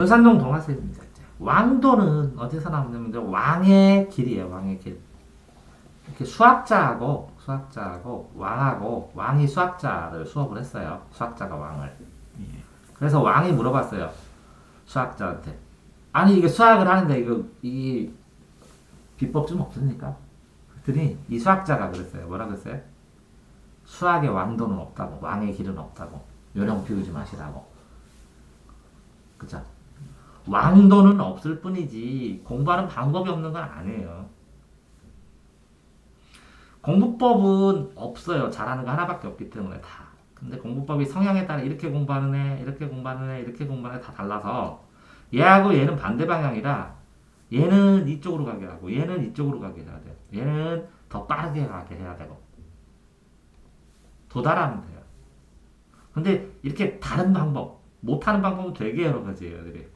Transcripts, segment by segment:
연산동 동화세입니다. 왕도는 어디서 나오냐면 왕의 길이에요. 왕의 길. 이렇게 수학자하고 왕하고 왕이 수학자를 수업을 했어요. 수학자가 왕을. 그래서 왕이 물어봤어요. 수학자한테. 아니 이게 수학을 하는데 이 비법 좀 없습니까? 그랬더니 이 수학자가 그랬어요. 뭐라 그랬어요? 수학의 왕도는 없다고. 왕의 길은 없다고. 요령 피우지 마시라고. 그쵸? 왕도는 없을 뿐이지 공부하는 방법이 없는 건 아니에요. 공부법은 없어요. 잘하는 거 하나밖에 없기 때문에 다. 근데 공부법이 성향에 따라 이렇게 공부하는 애, 이렇게 공부하는 애, 이렇게 공부하는 애 다 달라서 얘하고 얘는 반대 방향이라 얘는 이쪽으로 가게 하고 얘는 이쪽으로 가게 해야 돼요. 얘는 더 빠르게 가게 해야 되고 도달하면 돼요. 근데 이렇게 다른 방법, 못하는 방법은 되게 여러 가지예요. 애들이.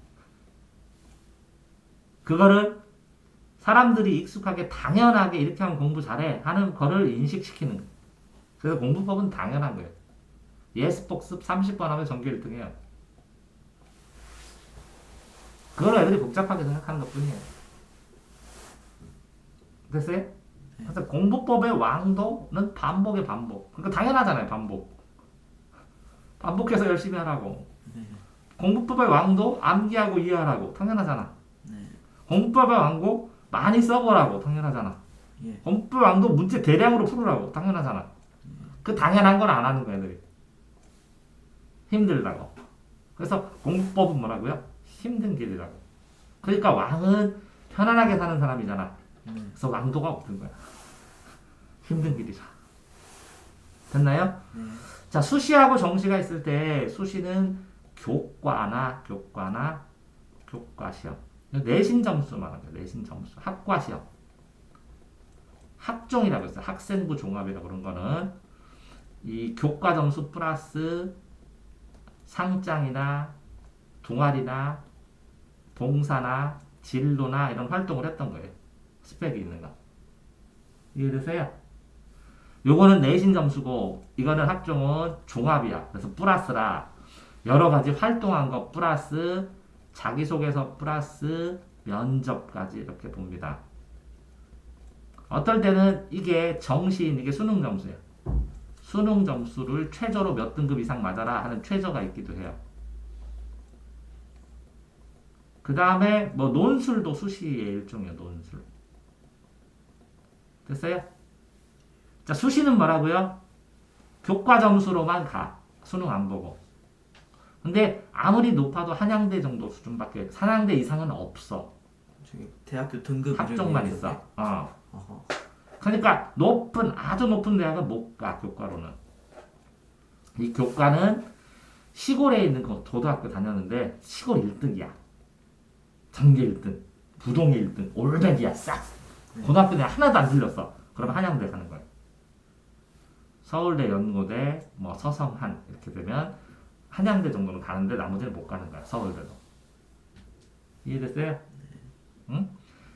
그거를 사람들이 익숙하게 당연하게 이렇게 하면 공부 잘해 하는 거를 인식시키는 거예요. 그래서 공부법은 당연한 거예요. 예습복습 30번 하면 전교 1등이에요. 그걸 애들이 복잡하게 생각하는 것 뿐이에요. 됐어요? 그래서 공부법의 왕도는 반복의 반복. 그러니까 당연하잖아요. 반복해서 열심히 하라고. 공부법의 왕도 암기하고 이해하라고. 당연하잖아. 공부법의 왕도 많이 써보라고. 당연하잖아. 공부법의 왕도 문제 대량으로 풀으라고. 당연하잖아. 그 당연한 건 안 하는 거야, 애들이. 힘들다고. 그래서 공부법은 뭐라고요? 힘든 길이라고. 그러니까 왕은 편안하게 사는 사람이잖아. 그래서 왕도가 없는 거야. 힘든 길이라. 됐나요? 자, 수시하고 정시가 있을 때 수시는 교과 시험. 내신 점수 말하죠. 내신 점수. 학과 시험. 학종이라고 했어요. 학생부 종합이라고 그런 거는 이 교과 점수 플러스 상장이나 동아리나 봉사나 진로나 이런 활동을 했던 거예요. 스펙이 있는 거. 이해되세요? 요거는 내신 점수고 이거는 학종은 종합이야. 그래서 플러스라 여러 가지 활동한 거 플러스 자기소개서 플러스 면접까지 이렇게 봅니다. 어떨 때는 이게 정시인 이게 수능 점수예요. 수능 점수를 최저로 몇 등급 이상 맞아라 하는 최저가 있기도 해요. 그 다음에 뭐 논술도 수시의 일종이에요. 논술. 됐어요? 자, 수시는 뭐라고요? 교과 점수로만 가. 수능 안 보고. 근데 아무리 높아도 한양대 정도 수준밖에 한양대 이상은 없어. 저기 대학교 등급 학종만 있어. 그러니까 아주 높은 대학은 못 가. 교과로는. 이 교과는 시골에 있는 고등학교 다녔는데 시골 1등이야. 전교 1등, 부동의 1등, 올백이야 싹. 고등학교 내 하나도 안 틀렸어. 그러면 한양대 가는 거야. 서울대, 연고대, 뭐 서성한 이렇게 되면 한양대 정도는 가는데 나머지는 못 가는 거야. 서울대도. 이해됐어요? 응?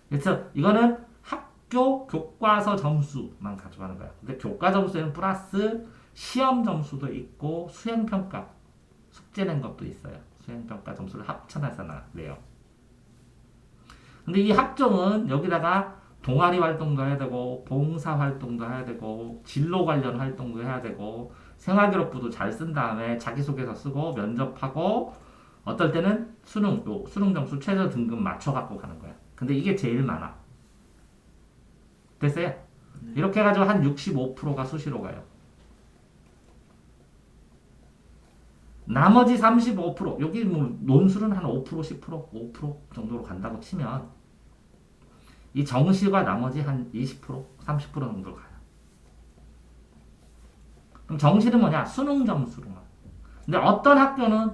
그래서 이거는 학교 교과서 점수만 가져가는 거야. 근데 교과 점수에는 플러스 시험 점수도 있고 수행평가, 숙제 낸 것도 있어요. 수행평가 점수를 합쳐내서 내요. 근데 이 학종은 여기다가 동아리 활동도 해야 되고 봉사 활동도 해야 되고 진로 관련 활동도 해야 되고 생활기록부도 잘 쓴 다음에 자기소개서 쓰고 면접하고 어떨 때는 수능 점수 최저 등급 맞춰갖고 가는 거야. 근데 이게 제일 많아. 됐어요? 이렇게 해가지고 한 65%가 수시로 가요. 나머지 35% 여기 뭐 논술은 한 5%, 10%, 5% 정도로 간다고 치면 이 정시가 나머지 한 20%, 30% 정도 가요. 그럼 정시는 뭐냐? 수능 점수로만. 근데 어떤 학교는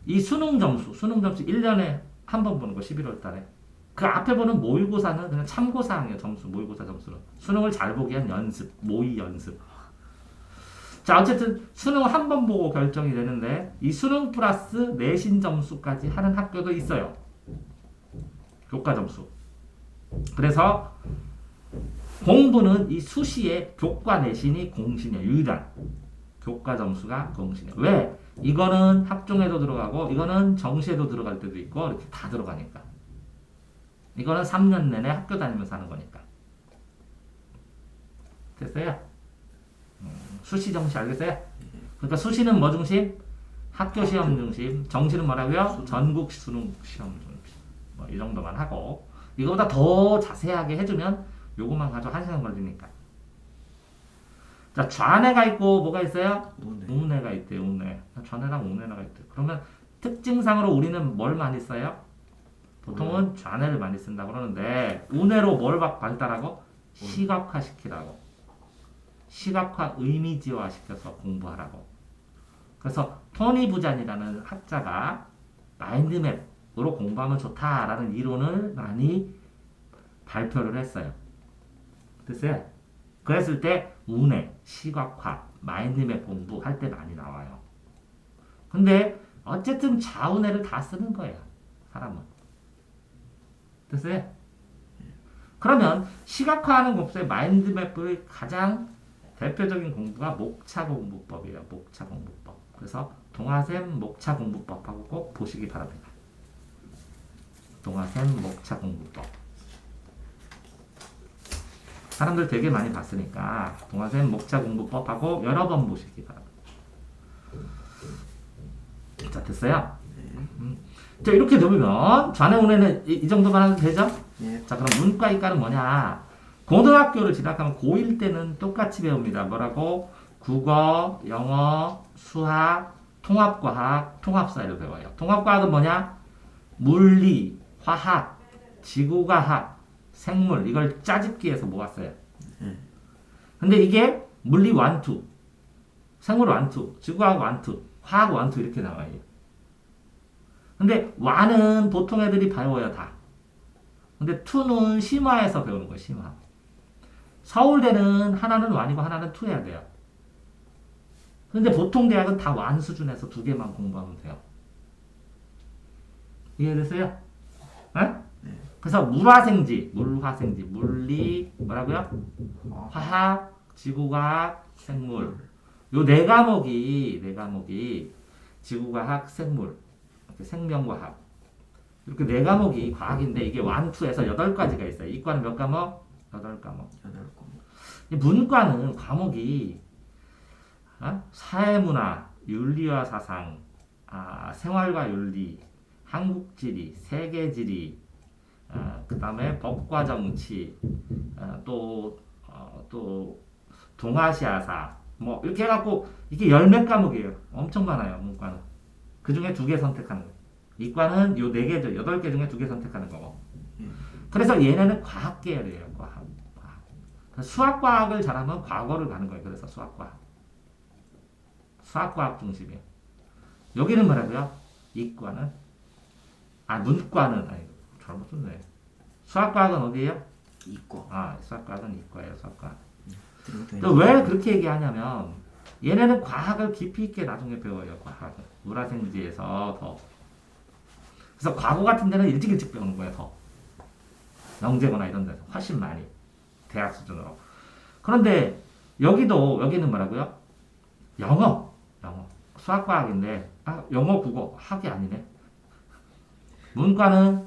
이 수능 점수 1년에 한 번 보는 거 11월 달에. 그 앞에 보는 모의고사는 그냥 참고사항이에요. 점수, 모의고사 점수는. 수능을 잘 보기 위한 연습, 모의 연습. 자, 어쨌든 수능을 한 번 보고 결정이 되는데 이 수능 플러스 내신 점수까지 하는 학교도 있어요. 교과 점수. 그래서 공부는 이 수시에 교과 내신이 공신이에요. 유일한 교과 점수가 공신이에요. 왜? 이거는 합종에도 들어가고 이거는 정시에도 들어갈 때도 있고 이렇게 다 들어가니까. 이거는 3년 내내 학교 다니면서 하는 거니까. 됐어요? 수시 정시 알겠어요? 그러니까 수시는 뭐 중심? 학교 시험 중심. 정시는 뭐라고요? 전국 수능 시험 중심. 뭐 이 정도만 하고 이거보다 더 자세하게 해주면 요거만 가지고 1시간 걸리니까. 자, 좌뇌가 있고 뭐가 있어요? 우뇌. 우뇌가 있대요. 우뇌. 좌뇌랑 우뇌가 있대요. 그러면 특징상으로 우리는 뭘 많이 써요? 보통은 좌뇌를 많이 쓴다고 그러는데 우뇌로 뭘 발달하고? 시각화 시키라고. 시각화 의미지화 시켜서 공부하라고. 그래서 토니 부잔이라는 학자가 마인드맵으로 공부하면 좋다라는 이론을 많이 발표를 했어요. 됐어요? 그랬을 때 우뇌, 시각화, 마인드맵 공부할 때 많이 나와요. 근데 어쨌든 좌우뇌를 다 쓰는 거예요. 사람은. 됐어요? 그러면 시각화하는 공부의 마인드맵의 가장 대표적인 공부가 목차공부법이에요. 목차공부법. 그래서 동화샘 목차공부법하고 꼭 보시기 바랍니다. 동화샘 목차공부법. 사람들 되게 많이 봤으니까 동화샘 목차공부법하고 여러 번 보시기 바랍니다. 자, 됐어요? 자, 이렇게 되면 좌뇌 우뇌는 이 정도만 해도 되죠? 예. 자, 그럼 문과 이과는 뭐냐? 고등학교를 진학하면 고1 때는 똑같이 배웁니다. 뭐라고? 국어, 영어, 수학, 통합과학, 통합사회를 배워요. 통합과학은 뭐냐? 물리, 화학, 지구과학, 생물 이걸 짜집기해서 모았어요. 근데 이게 물리 1, 2, 생물 1, 2, 지구과학 1, 2, 화학 1, 2 이렇게 나와요. 근데 1은 보통 애들이 배워요 다. 근데 2는 심화해서 배우는 거예요. 심화. 서울대는 하나는 1이고 하나는 2 해야 돼요. 근데 보통 대학은 다 1 수준에서 2개만 공부하면 돼요. 이해됐어요? 네? 그래서 물화생지, 물리, 뭐라고요? 화학, 지구과학, 생물. 요 네 과목이 지구과학, 생물, 생명과학. 이렇게 네 과목이 과학인데 이게 1, 2에서 8가지가 있어요. 이과는 몇 과목? 8과목. 8과목. 문과는 과목이 사회문화, 윤리와 사상, 생활과 윤리, 한국지리, 세계지리, 그 다음에 법과 정치, 또 동아시아사, 뭐 이렇게 해갖고 이게 10몇 과목이에요. 엄청 많아요. 문과는. 그 중에 2개 선택하는 거예요. 이과는 요 4개죠. 8개 중에 2개 선택하는 거고. 그래서 얘네는 과학 계열이에요. 과학. 수학과학을 잘하면 과거를 가는 거예요. 그래서 수학과학 중심이에요. 여기는 뭐라고요? 이과는 문과는 잘못 썼네. 수학과학은 어디예요? 이과. 수학과학은 이과예요. 수학과학. 또 왜 그렇게 얘기하냐면 얘네는 과학을 깊이 있게 나중에 배워요. 과학을. 물화생지에서 더. 그래서 과거 같은 데는 일찍 배우는 거예요. 더. 영재고나 이런 데서 훨씬 많이. 대학 수준으로. 그런데 여기는 뭐라고요? 영어. 수학과학인데 영어, 국어, 학이 아니네. 문과는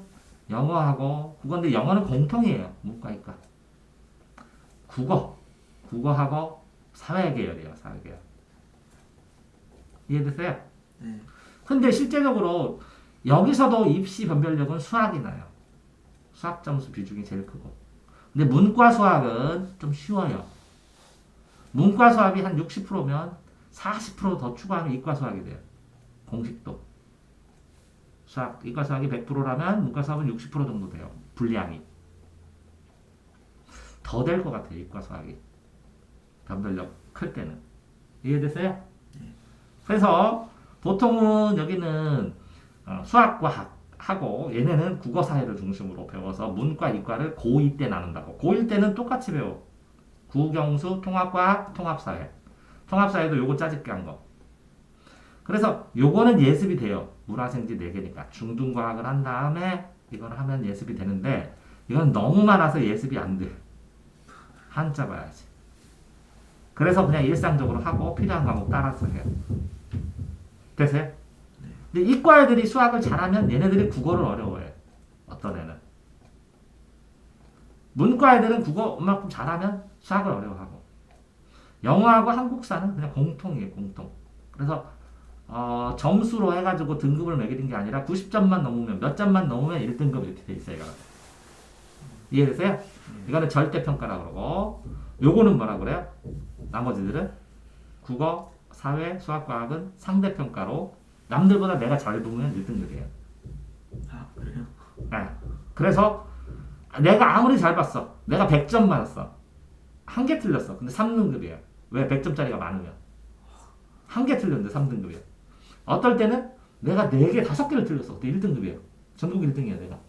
영어하고 국어인데 영어는 공통이에요. 문과, 이과. 국어하고 사회계열이에요. 사회계열. 이해됐어요? 네. 근데 실제적으로 여기서도 입시 변별력은 수학이 나요. 수학 점수 비중이 제일 크고. 근데 문과 수학은 좀 쉬워요. 문과 수학이 한 60%면 40% 더 추가하면 이과 수학이 돼요. 공식도. 이과 수학이 100%라면 문과 수학은 60% 정도 돼요. 분량이. 더 될 것 같아요. 이과 수학이. 변별력 클 때는. 이해됐어요? 그래서 보통은 여기는 수학과 하고 얘네는 국어사회를 중심으로 배워서 문과, 이과를 고2 때 나눈다고. 고1 때는 똑같이 배워. 국영수, 통합과학, 통합사회. 통합사회도 요거 짜집기 한 거. 그래서 요거는 예습이 돼요. 물화생지 4개니까. 중등과학을 한 다음에 이걸 하면 예습이 되는데 이건 너무 많아서 예습이 안 돼. 한자 봐야지. 그래서 그냥 일상적으로 하고 필요한 과목 따라서 해요. 되세요? 근데 이과 애들이 수학을 잘하면 얘네들이 국어를 어려워해. 어떤 애는. 문과 애들은 국어 얼마큼 잘하면 수학을 어려워하고. 영어하고 한국사는 그냥 공통이에요, 공통. 그래서 점수로 해가지고 등급을 매기는 게 아니라 90점만 넘으면 몇 점만 넘으면 1등급 이렇게 돼 있어요. 이거는. 이해되세요? 이거는 절대평가라고 그러고 요거는 뭐라 그래요? 나머지들은 국어, 사회, 수학과학은 상대평가로 남들보다 내가 잘 보면 1등급이에요. 아, 그래요? 네. 그래서 내가 아무리 잘 봤어. 내가 100점 맞았어. 한 개 틀렸어. 근데 3등급이에요. 왜? 100점짜리가 많으면. 한 개 틀렸는데 3등급이에요. 어떨 때는 내가 4개, 5개를 틀렸어. 그때 1등급이에요. 전국 1등이야, 내가.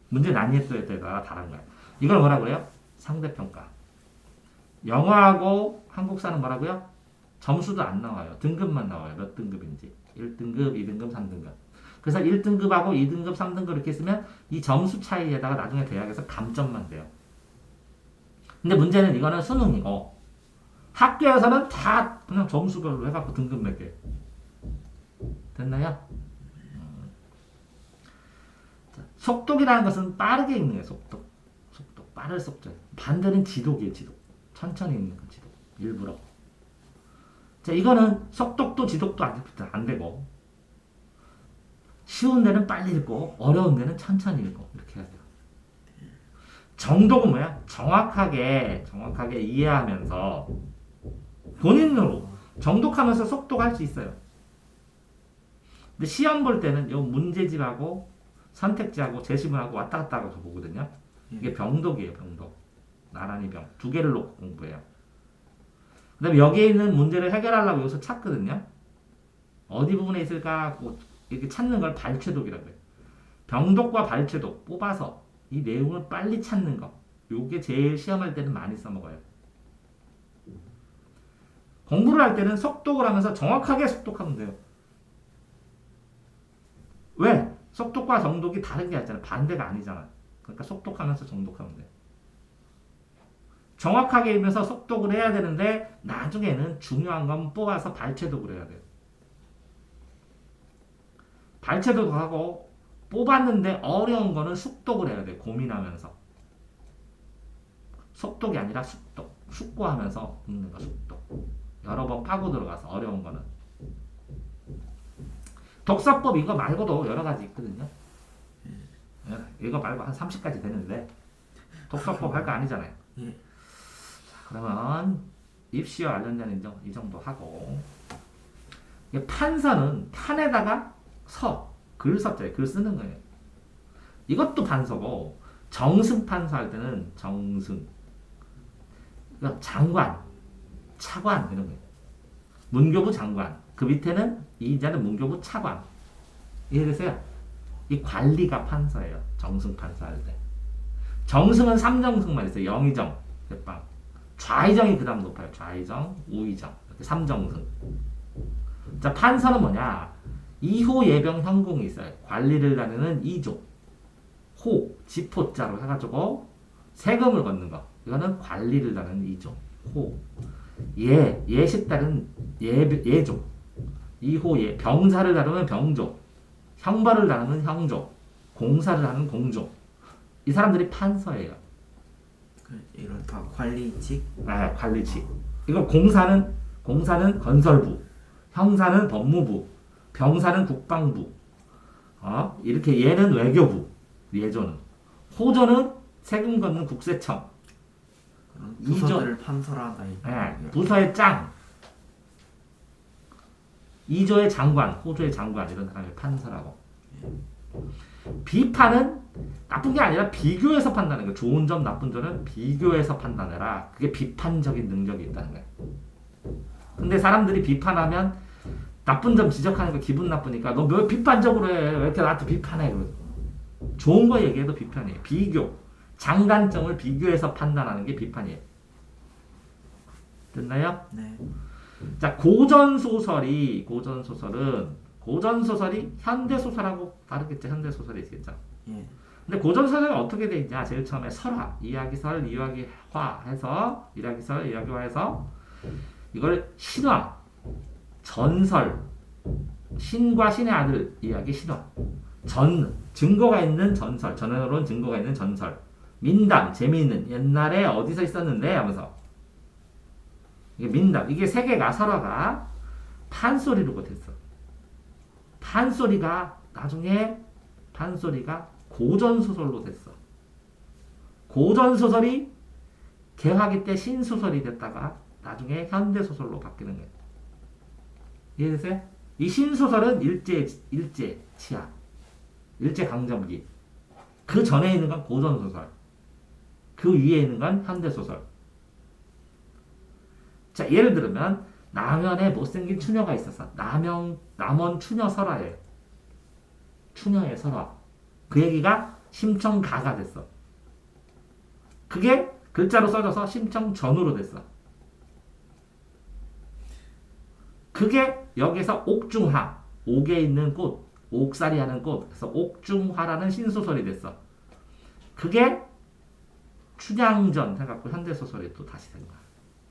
문제 난이도에 따라 다른 거야. 이걸 뭐라 그래요? 상대평가. 영어하고 한국사는 뭐라고요? 점수도 안 나와요. 등급만 나와요. 몇 등급인지. 1등급, 2등급, 3등급. 그래서 1등급하고 2등급, 3등급 이렇게 쓰면 이 점수 차이에다가 나중에 대학에서 감점만 돼요. 근데 문제는 이거는 수능이고 학교에서는 다 그냥 점수별로 해갖고 등급 매게. 됐나요? 자, 속독이라는 것은 빠르게 읽는 거예요. 속독. 속독. 빠를 속독. 반대는 지독이에요. 지독. 천천히 읽는 거 지독. 일부러. 자, 이거는 속독도 지독도 안 되고 쉬운 데는 빨리 읽고 어려운 데는 천천히 읽고 이렇게 해야 돼요. 정독은 뭐야? 정확하게 이해하면서 본인으로 정독하면서 속독할 수 있어요. 근데 시험 볼 때는 요 문제집하고 선택지하고 제시문하고 왔다 갔다 하고 보거든요. 이게 병독이에요. 병독. 나란히 병. 두 개를 놓고 공부해요. 그 다음에 여기에 있는 문제를 해결하려고 여기서 찾거든요. 어디 부분에 있을까 이렇게 찾는 걸 발췌독이라고 해요. 병독과 발췌독 뽑아서 이 내용을 빨리 찾는 거. 요게 제일 시험할 때는 많이 써먹어요. 공부를 할 때는 속독을 하면서 정확하게 속독하면 돼요. 왜? 속독과 정독이 다른 게 아니잖아. 반대가 아니잖아. 그러니까 속독하면서 정독하면 돼요. 정확하게 읽으면서 속독을 해야 되는데 나중에는 중요한 건 뽑아서 발췌독을 해야 돼요. 발췌독 하고 뽑았는데 어려운 거는 숙독을 해야 돼요. 고민하면서. 속독이 아니라 숙독. 숙고하면서 읽는 거 숙독. 여러 번 파고 들어가서 어려운 거는. 독서법 이거 말고도 여러 가지 있거든요. 이거 말고 한 30가지 되는데 독서법 할 거 아니잖아요. 그러면 입시와 관련된 이 정도 하고 판서는 판에다가 글서자에 글 쓰는 거예요. 이것도 판서고 정승 판서 할 때는 정승 장관, 차관 이런 거예요. 문교부 장관 그 밑에는 이자는 문교부 차관. 이해되세요? 이 관리가 판서예요. 정승 판서 할 때. 정승은 3정승만 있어요. 영의정, 대빵. 좌의정이 그 다음 높아요. 좌의정, 우의정. 이렇게 3정승. 자, 판서는 뭐냐? 2호 예병 현공이 있어요. 관리를 나누는 2조. 호, 지포자로 해가지고 세금을 걷는 거. 이거는 관리를 나누는 2조. 호. 예식달은 예조. 2호 예. 병사를 다루면 병조. 형벌을 다루는 형조. 공사를 하는 공조. 이 사람들이 판서예요. 이런 다 관리직? 네, 관리직. 이거 공사는 건설부, 형사는 법무부, 병사는 국방부. 이렇게 얘는 외교부, 예조는. 호조는 세금 걷는 국세청. 부서들을 판서라다. 네, 부서의 짱. 2조의 장관, 호조의 장관 이런 사람이 판서라고. 비판은 나쁜 게 아니라 비교해서 판단하는 거예요. 좋은 점, 나쁜 점은 비교해서 판단해라. 그게 비판적인 능력이 있다는 거예요. 근데 사람들이 비판하면 나쁜 점 지적하는 거 기분 나쁘니까 너 왜 비판적으로 해? 왜 이렇게 나한테 비판해? 좋은 거 얘기해도 비판이에요. 비교. 장단점을 비교해서 판단하는 게 비판이에요. 됐나요? 네. 자, 고전소설은 현대소설하고 다르겠죠. 현대소설이 있겠죠. 예. 근데 고전소설은 어떻게 돼 있냐? 제일 처음에 설화, 이야기설, 이야기화 해서 이야기설, 이야기화 해서 이걸 신화, 전설, 신과 신의 아들 이야기 실화. 증거가 있는 전설. 전해로운 증거가 있는 전설. 민담, 재미있는. 옛날에 어디서 있었는데 하면서. 이게 민담. 이게 세 개가 서로가 판소리로 됐어. 판소리가 나중에 판소리가 고전소설로 됐어. 고전소설이 개화기 때 신소설이 됐다가 나중에 현대소설로 바뀌는 거예요. 이해되세요? 이 신소설은 일제 치하, 일제강점기. 그 전에 있는 건 고전소설. 그 위에 있는 건 현대소설. 자, 예를 들면 남현에 못생긴 추녀가 있었어. 남원 추녀 설화예요. 추녀의 설화. 그 얘기가 심청가가 됐어. 그게 글자로 써져서 심청전으로 됐어. 그게 여기서 옥중화, 옥에 있는 꽃, 옥살이 하는 꽃, 그래서 옥중화라는 신소설이 됐어. 그게 춘향전 해갖고 현대소설이 또 다시 된 거야.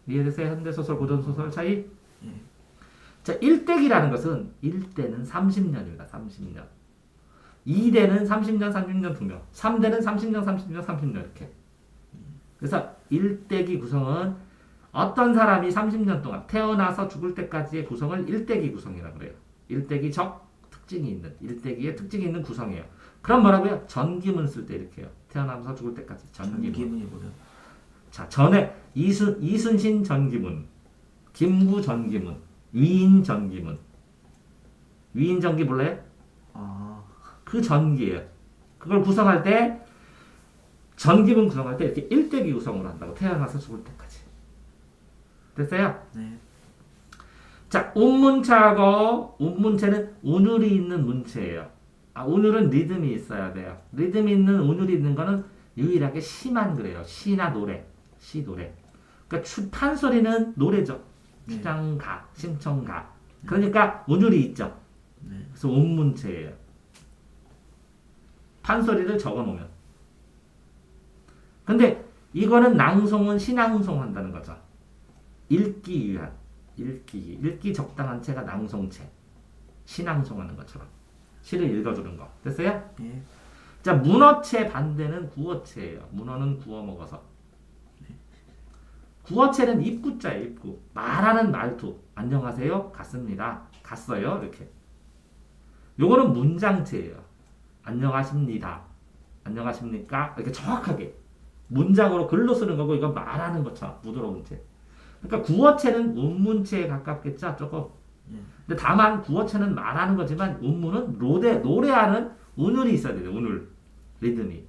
이해되세요? 현대소설, 고전소설 차이? 자, 일대기라는 것은 1대는 30년입니다. 30년. 2대는 30년, 30년 2명. 3대는 30년, 30년, 30년 이렇게. 그래서 일대기 구성은 어떤 사람이 30년 동안 태어나서 죽을 때까지의 구성을 일대기 구성이라고 그래요. 일대기적 특징이 있는, 일대기의 특징이 있는 구성이에요. 그럼 뭐라고요? 전기문 쓸 때 이렇게 해요. 태어나면서 죽을 때까지 전기문. 전기문이 뭐죠? 자, 전에 이순신 전기문, 김구 전기문, 위인 전기문. 위인 전기 몰라요? 아, 그 전기예요. 그걸 구성할 때 전기문 구성할 때 이렇게 일대기 구성으로 한다고. 태어나서 죽을 때까지. 됐어요? 네. 자, 운문체하고 운문체는 운율이 있는 문체예요. 운율은 리듬이 있어야 돼요. 리듬이 있는 운율이 있는 거는 유일하게 시만 그래요. 시나 노래. 시 노래. 그러니까 판소리는 노래죠. 네. 추장가, 심청가. 그러니까 운율이 있죠. 네. 그래서 운문체예요. 판소리를 적어 놓으면. 근데 이거는 낭송은 시낭송 한다는 거죠. 읽기 위한. 읽기 적당한 체가 낭송체. 시낭송하는 것처럼. 시를 읽어주는 거. 됐어요? 예. 자, 문어체 반대는 구어체예요. 문어는 구워 먹어서. 구어체는 입구자예요. 입구. 말하는 말투. 안녕하세요. 갔습니다. 갔어요. 이렇게. 요거는 문장체예요. 안녕하십니다. 안녕하십니까? 이렇게 정확하게. 문장으로 글로 쓰는 거고 이건 말하는 것처럼 부드러운 체. 그러니까 구어체는 운문체에 가깝겠죠. 조금. 근데 다만 구어체는 말하는 거지만 운문은 노래하는 운율이 있어야 돼요. 운율. 리듬이.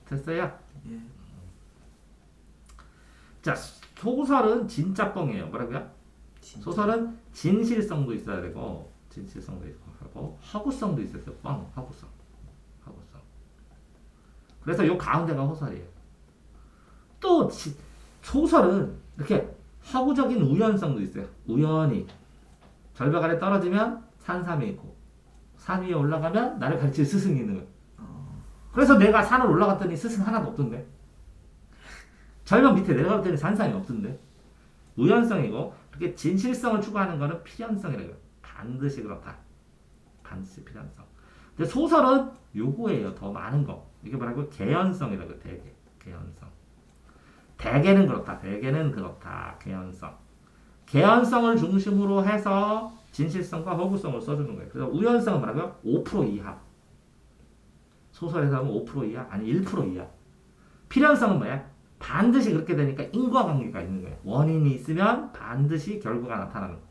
됐어요? 예. 자, 소설은 진짜 뻥이에요. 뭐라고요? 진짜. 소설은 진실성도 있어야 되고 진실성도 있고 하고 허구성도 있어요. 뻥, 허구성. 그래서 요 가운데가 호설이에요. 또 소설은 이렇게 허구적인 우연성도 있어요. 우연히 절벽 아래 떨어지면 산삼이 있고 산 위에 올라가면 나를 가르칠 스승이 있는 거예요. 그래서 내가 산을 올라갔더니 스승 하나도 없던데. 절벽 밑에 내려갈 때는 산삼이 없던데. 우연성이고 그렇게 진실성을 추구하는 거는 필연성이라고 해요. 반드시 그렇다. 반드시 필연성. 근데 소설은 요거예요. 더 많은 거. 이게 뭐라고? 개연성이라고 해요. 대개. 개연성. 대개는 그렇다. 개연성. 개연성을 중심으로 해서 진실성과 허구성을 써주는 거예요. 그래서 우연성은 뭐라고요? 5% 이하. 소설에서 하면 5% 이하? 아니 1% 이하. 필연성은 뭐야? 반드시 그렇게 되니까 인과관계가 있는 거예요. 원인이 있으면 반드시 결과가 나타나는 거예요.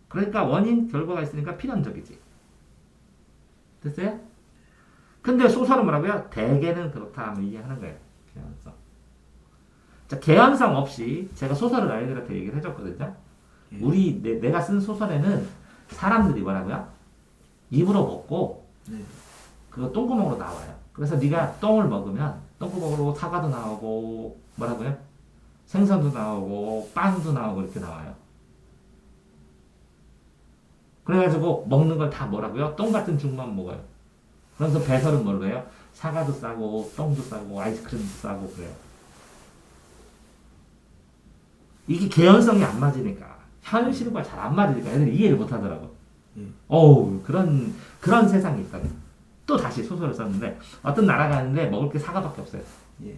그러니까 원인, 결과가 있으니까 필연적이지. 됐어요? 근데 소설은 뭐라고요? 대개는 그렇다 하면 이해하는 거예요. 개연성. 자, 개연성 없이 제가 소설을 아이들한테 얘기를 해줬거든요. 예. 내가 쓴 소설에는 사람들이 뭐라고요? 입으로 먹고 네. 그거 똥구멍으로 나와요. 그래서 네가 똥을 먹으면 똥구멍으로 사과도 나오고 뭐라고요? 생선도 나오고 빵도 나오고 이렇게 나와요. 그래가지고 먹는 걸 다 뭐라고요? 똥 같은 죽만 먹어요. 그래서 배설은 뭘로 해요? 사과도 싸고 똥도 싸고 아이스크림도 싸고 그래요. 이게 개연성이 안 맞으니까 현실과 잘 안 맞으니까 애들이 이해를 못 하더라고. 예. 어우 그런 세상이 있다. 또 다시 소설을 썼는데 어떤 나라 가는데 먹을 게 사과밖에 없어요. 예.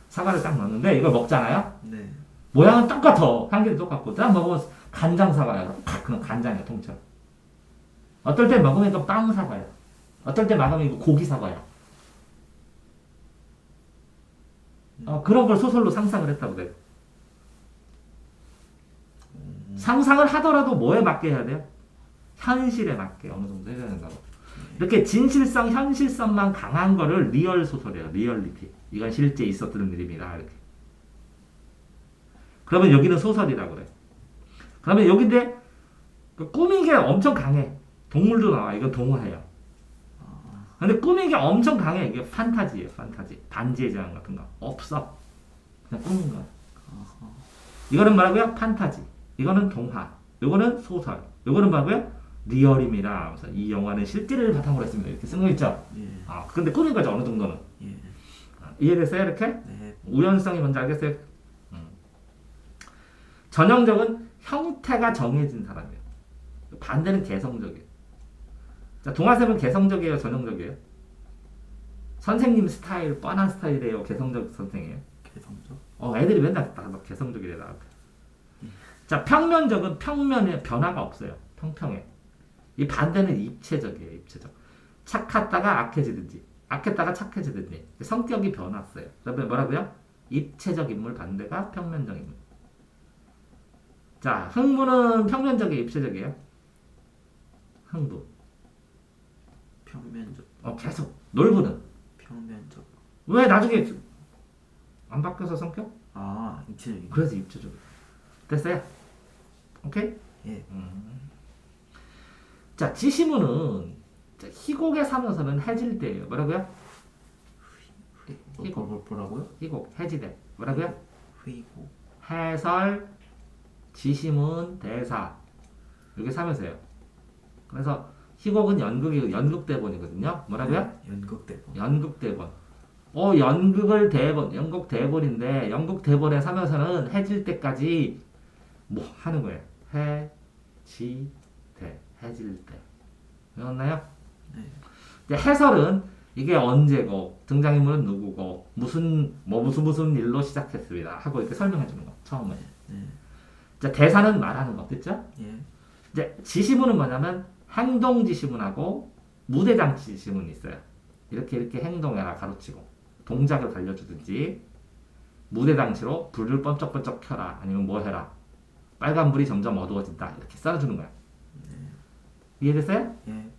사과를 딱 넣었는데 이걸 먹잖아요. 네. 모양은 똑같아. 향기도 똑같고 딱 먹으면 간장 사과야. 딱 그런 간장이야 통째로. 어떨 때 먹으면 이거 빵 사과야. 어떨 때 먹으면 이거 고기 사과야. 그런 걸 소설로 상상을 했다고 그래. 상상을 하더라도 뭐에 맞게 해야 돼요? 현실에 맞게 어느 정도 해야 된다고. 이렇게 진실성, 현실성만 강한 거를 리얼 소설이에요. 리얼리티. 이건 실제 있었던 일입니다. 이렇게. 그러면 여기는 소설이라고 그래. 그러면 여기인데 그 꾸미게 엄청 강해. 동물도 나와. 이건 동화예요. 근데 꾸미게 엄청 강해. 이게 판타지예요. 판타지. 반지의 제왕 같은 거. 없어. 그냥 꾸민 거야. 이거는 뭐라고요? 판타지. 이거는 동화. 이거는 소설. 이거는 뭐라고요? 리얼입니다. 그래서 이 영화는 실제를 바탕으로 했습니다. 이렇게 쓴 거 있죠? 예. 근데 꾸민 거죠. 어느 정도는. 예. 이해됐어요? 이렇게? 네. 우연성이 뭔지 알겠어요? 전형적은 형태가 정해진 사람이에요. 반대는 개성적이에요. 자, 동화쌤은 개성적이에요? 전형적이에요? 선생님 스타일, 뻔한 스타일이에요? 개성적 선생이에요? 개성적. 애들이 맨날 다 개성적이래 나한테. 자, 평면적은 평면에 변화가 없어요. 평평해. 이 반대는 입체적이에요. 입체적. 착했다가 악해지든지, 악했다가 착해지든지 성격이 변했어요. 그러면 뭐라고요? 입체적 인물 반대가 평면적 인물. 자, 흥부는 평면적이에요? 입체적이에요? 흥부. 평면적. 계속. 놀부는 평면적. 왜 나중에 안 바뀌어서 성격? 입체적인. 그래서 입체적. 됐어요? 오케이? 예. 자, 지시문은 희곡에 사면서는 해질대예요. 뭐라고요? 뭐라고요? 희곡, 해지대. 뭐라고요? 회고. 해설, 지시문, 대사. 이게 사면서요. 그래서 희곡은 연극대본이거든요. 뭐라고요? 연극대본. 연극대본. 연극을 대본, 연극 대본인데 연극 대본에 사면서는 해질 때까지 뭐 하는 거예요. 해지대, 해질 때. 외웠나요? 네. 이제 해설은 이게 언제고 등장인물은 누구고 무슨 일로 시작했습니다 하고 이렇게 설명해 주는 거 처음에. 네. 자, 대사는 말하는 거 됐죠? 예. 이제 지시문은 뭐냐면 행동 지시문하고 무대 장치 지시문이 있어요. 이렇게 행동해라 가로치고 동작을 알려주든지 무대 장치로 불을 번쩍번쩍 켜라 아니면 뭐 해라 빨간불이 점점 어두워진다 이렇게 써주는 거야. 이해됐어요? 예.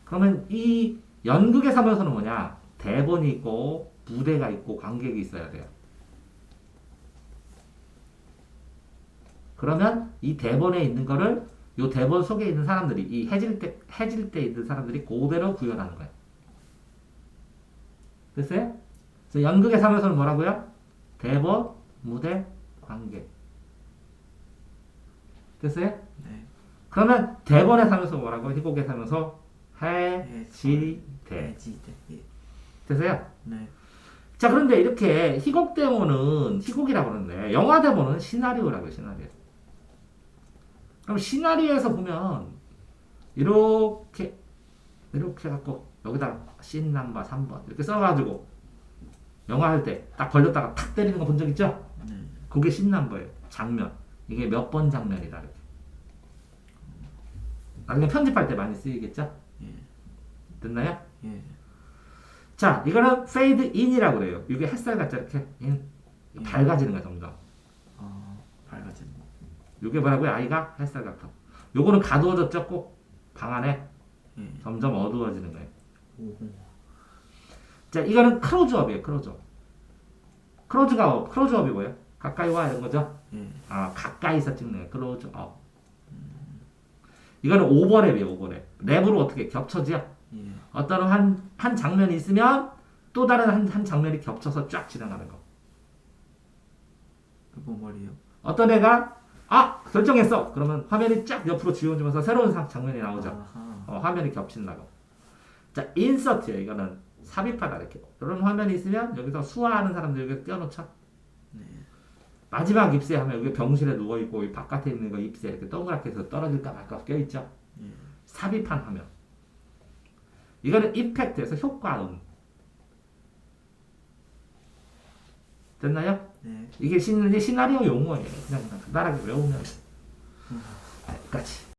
그러면 이 연극에 서면서는 뭐냐? 대본이 있고 무대가 있고 관객이 있어야 돼요. 그러면 이 대본에 있는 거를 이 대본 속에 있는 사람들이 이 해질 때 있는 사람들이 그대로 구현하는 거예요. 됐어요? 그래서 연극에 서면서는 뭐라고요? 대본, 무대, 관객. 됐어요? 네. 그러면 대본에 사면서 뭐라고? 희곡에 사면서 해지대. 해지대. 예. 됐어요? 네. 자, 그런데 이렇게 희곡 대본은 희곡이라고 그러는데 영화 대본은 시나리오라고 해요. 시나리오. 그럼 시나리오에서 보면 이렇게 갖고 여기다 씬 넘버 3번 이렇게 써가지고 영화 할 때 딱 걸렸다가 탁 때리는 거 본 적 있죠? 네. 그게 씬 넘버예요. 장면. 이게 몇 번 장면이다 이렇게. 나중에 편집할 때 많이 쓰이겠죠? 예. 됐나요? 예. 자, 이거는 fade in이라고 그래요. 이게 햇살 같죠? 이렇게 in. 밝아지는 거야 점점. 밝아지는 거. 이게 뭐라고요? 아이가 햇살 같아. 요거는 가두어졌죠? 꼭 방 안에 예. 점점 어두워지는 거예요. 오호. 자, 이거는 크로즈업이에요. 크로즈업이 뭐예요? 가까이 와 이런 거죠? 예. 가까이서 찍는 거예요. 클로즈업. 이거는 오버랩이에요. 오버랩. 랩으로 어떻게 겹쳐지요? 예. 어떤 한 장면이 있으면 또 다른 한 장면이 겹쳐서 쫙 지나가는 거. 그거 말이에요. 어떤 애가 결정했어. 그러면 화면이 쫙 옆으로 지워지면서 새로운 장면이 나오죠. 아하. 화면이 겹친다고. 자, 인서트예요. 이거는 삽입하다 이렇게. 이런 화면이 있으면 여기서 수화하는 사람들 여기 껴놓죠. 네. 마지막 ipse 하면 여기 병실에 누워있고 이 바깥에 있는 거 ipse 이렇게 동그랗게 해서 떨어질까 말까 껴있죠. 예. 삽입한 화면. 이거는 이펙트에서 효과음. 됐나요? 네. 이게 시나리오 용어예요. 그냥 간단하게 외우면 여기까지.